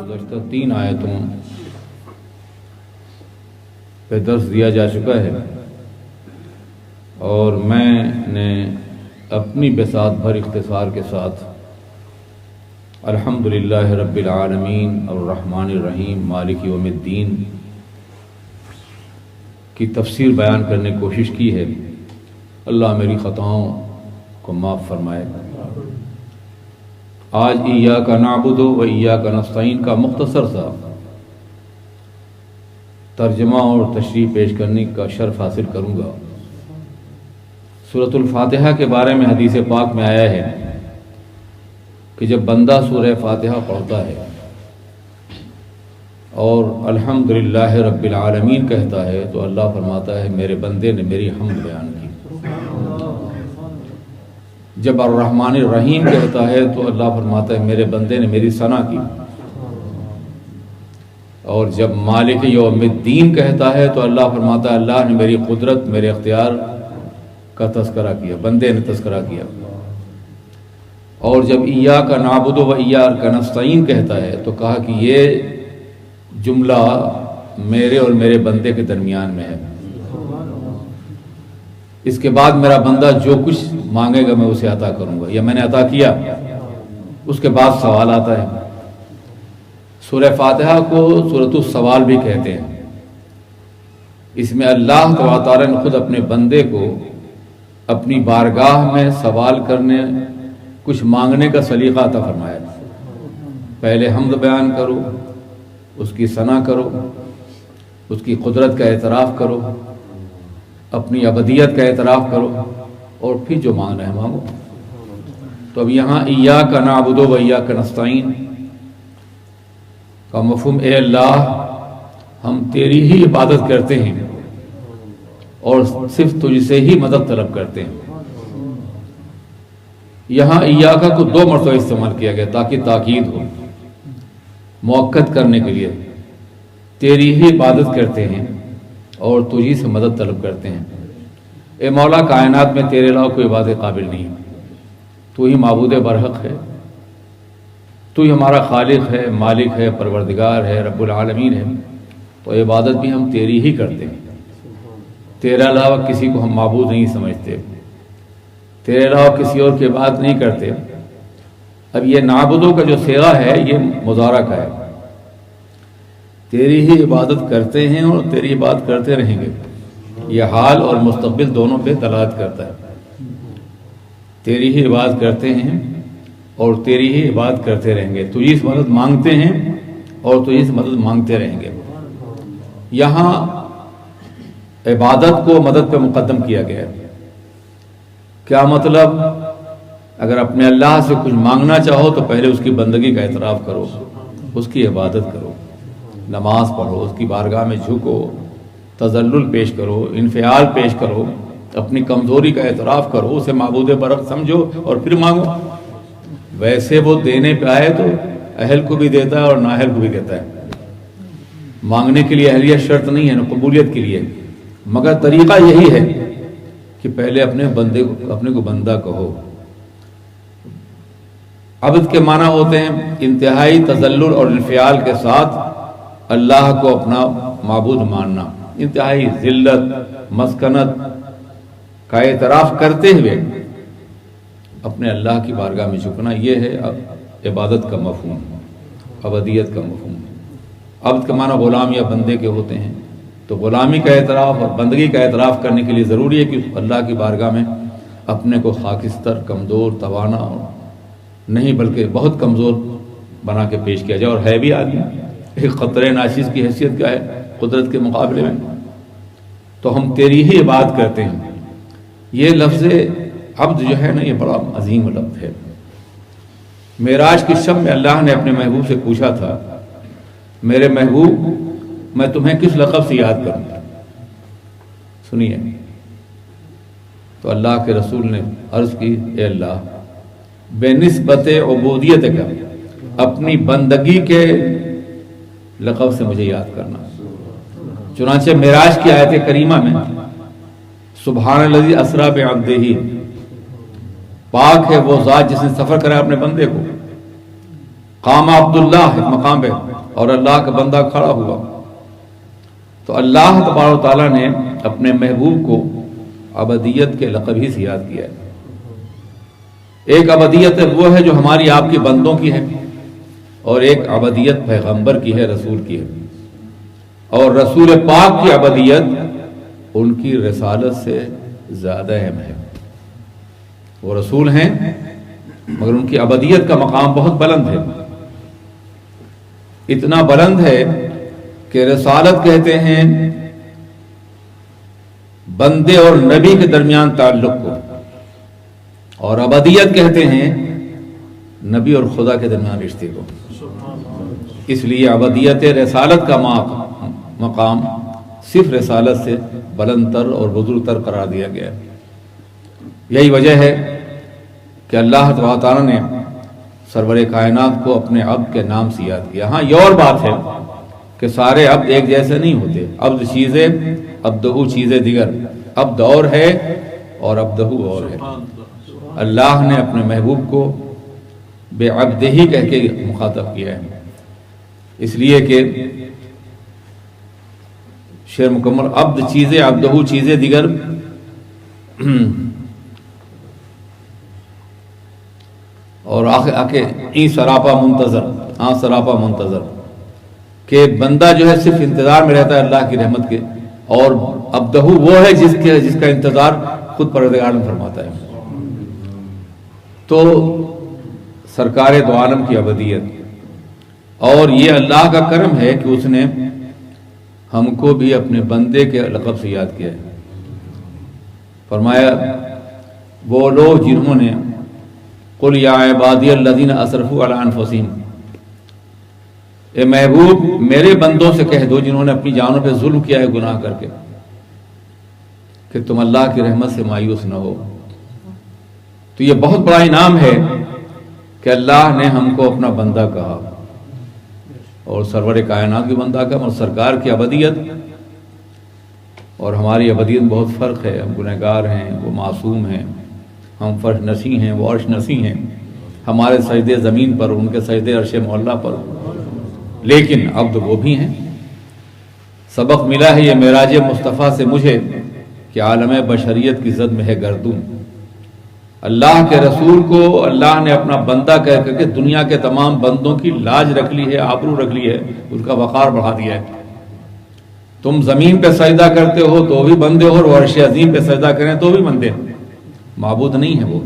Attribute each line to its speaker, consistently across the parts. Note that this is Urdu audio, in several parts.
Speaker 1: گزشتہ 3 آیتوں پہ درس دیا جا چکا ہے اور میں نے اپنی بساط بھر اختصار کے ساتھ الحمدللہ رب العالمین الرحمن الرحیم مالک یوم الدین کی تفسیر بیان کرنے کی کوشش کی ہے۔ اللہ میری خطاؤں کو معاف فرمائے۔ آج ایاک نعبد و ایاک نستعین کا مختصر سا ترجمہ اور تشریح پیش کرنے کا شرف حاصل کروں گا۔ سورۃ الفاتحہ کے بارے میں حدیث پاک میں آیا ہے کہ جب بندہ سورہ فاتحہ پڑھتا ہے اور الحمدللہ رب العالمین کہتا ہے تو اللہ فرماتا ہے میرے بندے نے میری حمد بیان کی۔ جب الرحمن الرحیم کہتا ہے تو اللہ فرماتا ہے میرے بندے نے میری ثنا کی۔ اور جب مالک یوم الدین کہتا ہے تو اللہ فرماتا ہے اللہ نے میری قدرت میرے اختیار کا تذکرہ کیا، بندے نے تذکرہ کیا۔ اور جب ایاک نعبد و ایاک نستعین کہتا ہے تو کہا کہ یہ جملہ میرے اور میرے بندے کے درمیان میں ہے، اس کے بعد میرا بندہ جو کچھ مانگے گا میں اسے عطا کروں گا، یا میں نے عطا کیا، اس کے بعد سوال آتا ہے۔ سورہ فاتحہ کو سورۃ السوال بھی کہتے ہیں۔ اس میں اللہ تعالیٰ نے خود اپنے بندے کو اپنی بارگاہ میں سوال کرنے، کچھ مانگنے کا سلیقہ عطا فرمایا۔ پہلے حمد بیان کرو، اس کی ثنا کرو، اس کی قدرت کا اعتراف کرو، اپنی ابدیت کا اعتراف کرو، اور پھر جو مانگنا ہے مانگو۔ تو اب یہاں ایاک نعبد و ایاک نستعین کا مفہوم، اے اللہ ہم تیری ہی عبادت کرتے ہیں اور صرف تجھ سے ہی مدد طلب کرتے ہیں۔ یہاں ایاک کو 2 مرتبہ استعمال کیا گیا تاکہ تاکید ہو، مؤکد کرنے کے لیے۔ تیری ہی عبادت کرتے ہیں اور تجھی سے مدد طلب کرتے ہیں۔ اے مولا کائنات میں تیرے علاوہ کوئی عبادت قابل نہیں، تو ہی معبود برحق ہے، تو ہی ہمارا خالق ہے، مالک ہے، پروردگار ہے، رب العالمین ہے، تو عبادت بھی ہم تیری ہی کرتے ہیں۔ تیرے علاوہ کسی کو ہم معبود نہیں سمجھتے، تیرے علاوہ کسی اور کی عبادت نہیں کرتے۔ اب یہ نعبدوں کا جو صیغہ ہے یہ مضارع کا ہے، تیری ہی عبادت کرتے ہیں اور تیری عبادت کرتے رہیں گے۔ یہ حال اور مستقبل دونوں پہ دلالت کرتا ہے۔ تیری ہی عبادت کرتے ہیں اور تیری ہی عبادت کرتے رہیں گے، تجھی سے مدد مانگتے ہیں اور تجھی سے مدد مانگتے رہیں گے۔ یہاں عبادت کو مدد پہ مقدم کیا گیا ہے۔ کیا مطلب؟ اگر اپنے اللہ سے کچھ مانگنا چاہو تو پہلے اس کی بندگی کا اعتراف کرو، اس کی عبادت کرو، نماز پڑھو، اس کی بارگاہ میں جھکو، تذلل پیش کرو، انفعال پیش کرو، اپنی کمزوری کا اعتراف کرو، اسے معبود برحق سمجھو اور پھر مانگو۔ ویسے وہ دینے پہ آئے تو اہل کو بھی دیتا ہے اور نااہل کو بھی دیتا ہے۔ مانگنے کے لیے اہلیت شرط نہیں ہے، نہ قبولیت کے لیے، مگر طریقہ یہی ہے کہ پہلے اپنے کو بندہ کہو۔ عبد کے معنی ہوتے ہیں انتہائی تذلل اور انفعال کے ساتھ اللہ کو اپنا معبود ماننا، انتہائی ذلت مسکنت کا اعتراف کرتے ہوئے اپنے اللہ کی بارگاہ میں جھکنا، یہ ہے عبادت کا مفہوم، عبودیت کا مفہوم۔ عبد کا معنی غلام یا بندے کے ہوتے ہیں، تو غلامی کا اعتراف اور بندگی کا اعتراف کرنے کے لیے ضروری ہے کہ اللہ کی بارگاہ میں اپنے کو خاکستر، کمزور، توانا نہیں بلکہ بہت کمزور بنا کے پیش کیا جائے، اور ہے بھی آدمی ایک قطرے ناچیز کی حیثیت کیا ہے قدرت کے مقابلے میں۔ تو ہم تیری ہی عبادت کرتے ہیں۔ یہ لفظ عبد جو ہے نا، یہ بڑا عظیم لفظ ہے۔ معراج کی شب میں اللہ نے اپنے محبوب سے پوچھا تھا، میرے محبوب میں تمہیں کس لقب سے یاد کروں؟ سنیے، تو اللہ کے رسول نے عرض کی اے اللہ بے نسبت عبودیت کا اپنی بندگی کے لقب سے مجھے یاد کرنا۔ چنانچہ معراج کی آیت کریمہ میں سبحان الذی اسریٰ بعبدہ، پاک ہے وہ ذات جس نے سفر کرا اپنے بندے کو، قام عبداللہ ایک مقام پہ اور اللہ کا بندہ کھڑا ہوا۔ تو اللہ تبارک و تعالیٰ نے اپنے محبوب کو عبدیت کے لقب ہی سے یاد کیا ہے۔ ایک عبدیت وہ ہے جو ہماری آپ کے بندوں کی ہے، اور ایک عبدیت پیغمبر کی ہے، رسول کی ہے، اور رسول پاک کی عبدیت ان کی رسالت سے زیادہ اہم ہے۔ وہ رسول ہیں مگر ان کی عبدیت کا مقام بہت بلند ہے، اتنا بلند ہے کہ رسالت کہتے ہیں بندے اور نبی کے درمیان تعلق کو، اور عبدیت کہتے ہیں نبی اور خدا کے درمیان رشتے کو۔ اس لیے عبدیت رسالت کا مقام صرف رسالت سے بلند تر اور بزرگ تر قرار دیا گیا ہے۔ یہی وجہ ہے کہ اللہ تعالیٰ نے سرور کائنات کو اپنے عبد کے نام سے یاد کیا۔ ہاں یہ اور بات ہے کہ سارے عبد ایک جیسے نہیں ہوتے، عبد چیزیں عبدہو چیزیں دیگر، عبد اور ہے اور عبدہو اور ہے۔ اللہ نے اپنے محبوب کو بے عبد ہی کہہ کے مخاطب کیا ہے، اس لیے کہ شعر مکمل عبد چیزیں عبدہو چیزیں دیگر اور آخر ای سراپا منتظر، سراپا منتظر، کہ بندہ جو ہے صرف انتظار میں رہتا ہے اللہ کی رحمت کے، اور عبدہو وہ ہے جس کا انتظار خود پروردگار نے فرماتا ہے۔ تو سرکار دو عالم کی عبدیت، اور یہ اللہ کا کرم ہے کہ اس نے ہم کو بھی اپنے بندے کے لقب سے یاد کیا ہے۔ فرمایا وہ لوگ جنہوں نے قل یا عبادی الذین اسرفوا علی انفسہم، اے محبوب میرے بندوں سے کہہ دو جنہوں نے اپنی جانوں پہ ظلم کیا ہے گناہ کر کے، کہ تم اللہ کی رحمت سے مایوس نہ ہو۔ تو یہ بہت بڑا انعام ہے کہ اللہ نے ہم کو اپنا بندہ کہا، اور سرور کائنات کی بندہ کہا، اور سرکار کی عبدیت اور ہماری عبدیت بہت فرق ہے۔ ہم گنہگار ہیں، وہ معصوم ہیں، ہم فرش نشیں ہیں، وہ عرش نشیں ہیں، ہمارے سجدے زمین پر، ان کے سجدے عرش معلیٰ پر، لیکن عبد وہ بھی ہیں۔ سبق ملا ہے یہ معراج مصطفیٰ سے مجھے کہ عالم بشریت کی زد میں ہے گردوں۔ اللہ کے رسول کو اللہ نے اپنا بندہ کہہ کر کے دنیا کے تمام بندوں کی لاج رکھ لی ہے، آبرو رکھ لی ہے، اس کا وقار بڑھا دیا ہے۔ تم زمین پہ سجدہ کرتے ہو تو بھی بندے ہو، اور عرش عظیم پہ سجدہ کریں تو بھی بندے ہو۔ معبود نہیں ہے، وہ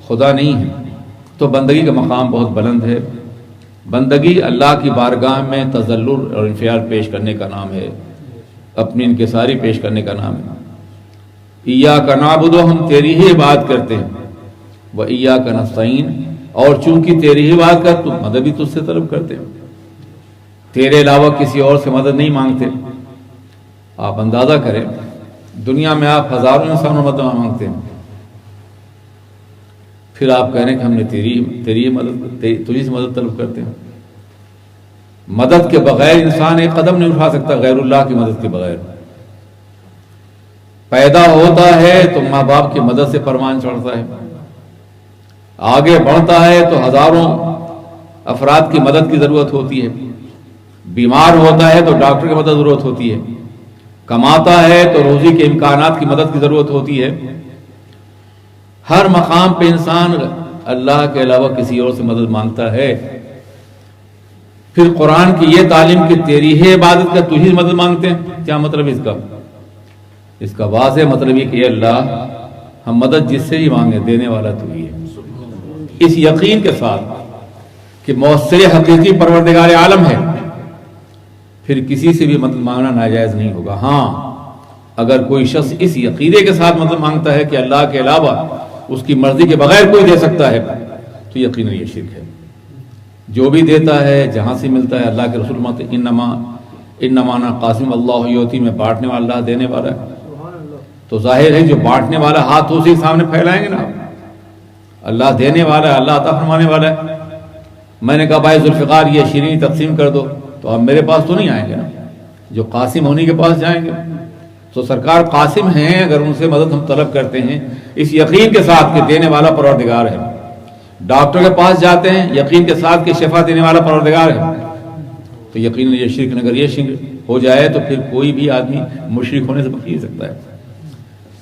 Speaker 1: خدا نہیں ہے۔ تو بندگی کا مقام بہت بلند ہے۔ بندگی اللہ کی بارگاہ میں تذلل اور انفعال پیش کرنے کا نام ہے، اپنی انکساری پیش کرنے کا نام ہے۔ ایاک نعبد، ہم تیری ہی عبادت کرتے ہیں، وایاک نستعین، اور چونکہ تیری ہی عبادت کر تو مدد بھی تجھ سے طلب کرتے ہیں، تیرے علاوہ کسی اور سے مدد نہیں مانگتے۔ آپ اندازہ کریں دنیا میں آپ ہزاروں انسانوں مدد مانگتے ہیں، پھر آپ کہہ رہے ہیں کہ ہم نے تیری مدد، تجھی سے مدد طلب کرتے ہیں۔ مدد کے بغیر انسان ایک قدم نہیں اٹھا سکتا، غیر اللہ کی مدد کے بغیر۔ پیدا ہوتا ہے تو ماں باپ کی مدد سے پروان چڑھتا ہے، آگے بڑھتا ہے تو ہزاروں افراد کی مدد کی ضرورت ہوتی ہے، بیمار ہوتا ہے تو ڈاکٹر کی مدد ضرورت ہوتی ہے، کماتا ہے تو روزی کے امکانات کی مدد کی ضرورت ہوتی ہے۔ ہر مقام پہ انسان اللہ کے علاوہ کسی اور سے مدد مانگتا ہے۔ پھر قرآن کی یہ تعلیم کہ تیری ہے عبادت کا تجھی مدد مانگتے ہیں، کیا مطلب اس کا واضح مطلب یہ کہ اللہ ہم مدد جس سے ہی مانگے دینے والا تو ہی ہے، اس یقین کے ساتھ کہ مؤثر حقیقی پروردگار عالم ہے، پھر کسی سے بھی مدد مانگنا ناجائز نہیں ہوگا۔ ہاں اگر کوئی شخص اس عقیدے کے ساتھ مدد مانگتا ہے کہ اللہ کے علاوہ اس کی مرضی کے بغیر کوئی دے سکتا ہے تو یقیناً یہ شرک ہے۔ جو بھی دیتا ہے جہاں سے ملتا ہے، اللہ کے رسول انما انا قاسم اللہ یوتی، میں بانٹنے والا اللہ دینے والا ہے، تو ظاہر ہے جو بانٹنے والا ہاتھ اسی کے سامنے پھیلائیں گے نا. اللہ دینے والا ہے, اللہ عطا فرمانے والا ہے. میں نے کہا بھائی ذوالفقار یہ شیرینی تقسیم کر دو, تو آپ میرے پاس تو نہیں آئیں گے نا, جو قاسم ہونی کے پاس جائیں گے. تو سرکار قاسم ہیں, اگر ان سے مدد ہم طلب کرتے ہیں اس یقین کے ساتھ کہ دینے والا پروردگار ہے. ڈاکٹر کے پاس جاتے ہیں یقین کے ساتھ کہ شفا دینے والا پروردگار ہے, تو یقیناً یہ شرک اگر یہ شرک ہو جائے تو پھر کوئی بھی آدمی مشرک ہونے سے بچ نہیں سکتا ہے.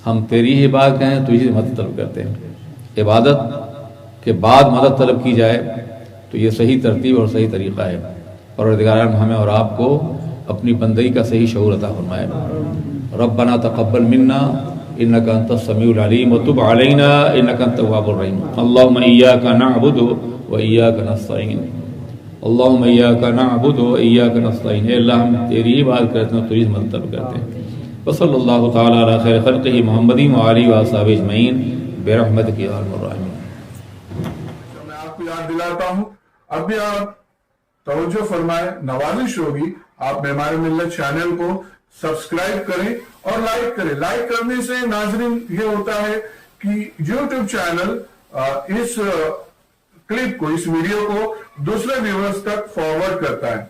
Speaker 1: ہم تیری ہی عبادت کہیں تو اسی مدد طلب کرتے ہیں. عبادت کے بعد مدد طلب کی جائے تو یہ صحیح ترتیب اور صحیح طریقہ ہے. پروردگار ہمیں اور آپ کو اپنی بندگی کا صحیح شعور عطا فرمائے. ربنا تقبل منا انك انت السميع العليم وتب علينا انك انت التواب الرحيم. اللهم اياك نعبد واياك نستعين. اللهم اياك نعبد واياك نستعين. اے اللہ ہم تیری عبادت کرتے ہیں, تیری مدد طلب کرتے ہیں. وصلی اللہ تعالی علی خیر خلقہ محمد وآلہ وصحبہ اجمعین برحمتک یا ارحم الراحمین.
Speaker 2: میں آپ کو یاد دلاتا ہوں, اب بھی آپ توجہ فرمائیں, نوازش ہوگی آپ معمار ملت چینل کو سبسکرائب کریں اور لائک کریں. لائک کرنے سے ناظرین یہ ہوتا ہے کہ یوٹیوب چینل اس کلپ کو, اس ویڈیو کو دوسرے ویورز تک فارورڈ کرتا ہے.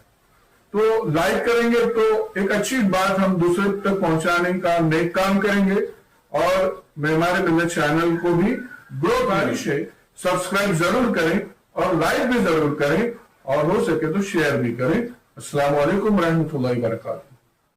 Speaker 2: تو لائک کریں گے تو ایک اچھی بات ہم دوسرے تک پہنچانے کا نیک کام کریں گے, اور معمار ملت چینل کو بھی گرو گزارش ہے سبسکرائب ضرور کریں اور لائک بھی ضرور کریں, اور ہو سکے تو شیئر بھی کریں. السلام علیکم ورحمۃ اللہ وبرکاتہ.